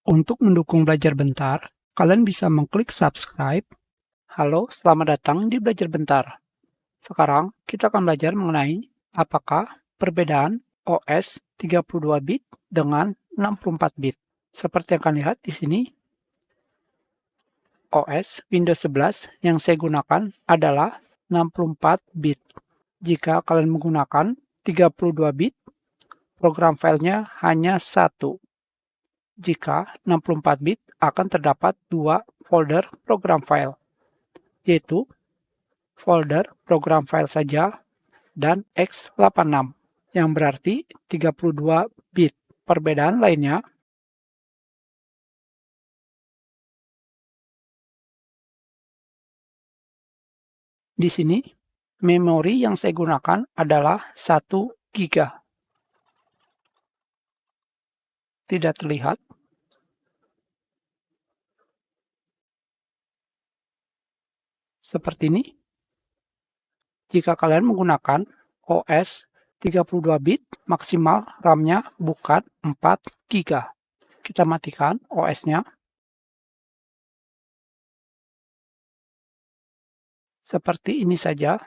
Untuk mendukung Belajar Bentar, kalian bisa mengklik subscribe. Halo, selamat datang di Belajar Bentar. Sekarang kita akan belajar mengenai apakah perbedaan OS 32 bit dengan 64 bit. Seperti yang kalian lihat di sini, OS Windows 11 yang saya gunakan adalah 64 bit. Jika kalian menggunakan 32 bit, program filenya hanya satu. Jika 64 bit akan terdapat dua folder program file, yaitu folder program file saja dan x86, yang berarti 32 bit. Perbedaan lainnya, di sini memori yang saya gunakan adalah 1 GB. Tidak terlihat. Seperti ini. Jika kalian menggunakan OS 32 bit, maksimal RAM-nya bukan 4 GB. Kita matikan OS-nya. Seperti ini saja.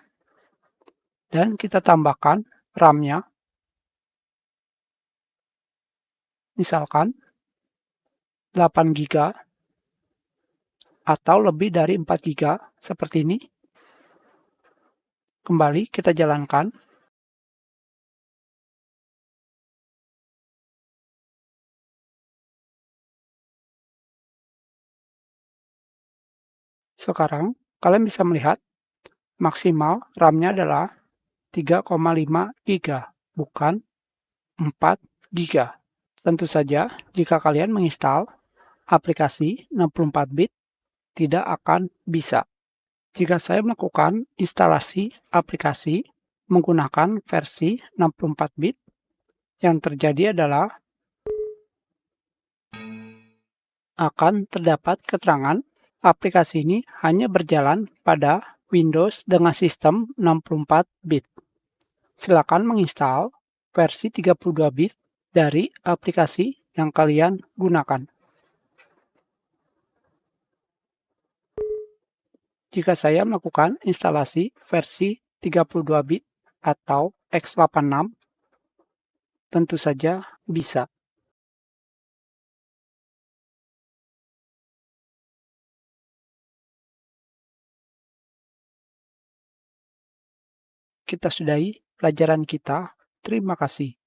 Dan kita tambahkan RAM-nya. Misalkan 8 GB atau lebih dari 4 GB seperti ini. Kembali kita jalankan. Sekarang kalian bisa melihat maksimal RAM-nya adalah 3,5 GB, bukan 4 GB. Tentu saja jika kalian menginstal aplikasi 64 bit tidak akan bisa. Jika saya melakukan instalasi aplikasi menggunakan versi 64 bit, yang terjadi adalah akan terdapat keterangan aplikasi ini hanya berjalan pada Windows dengan sistem 64 bit. Silakan menginstal versi 32 bit dari aplikasi yang kalian gunakan. Jika saya melakukan instalasi versi 32 bit atau x86, tentu saja bisa. Kita sudahi pelajaran kita. Terima kasih.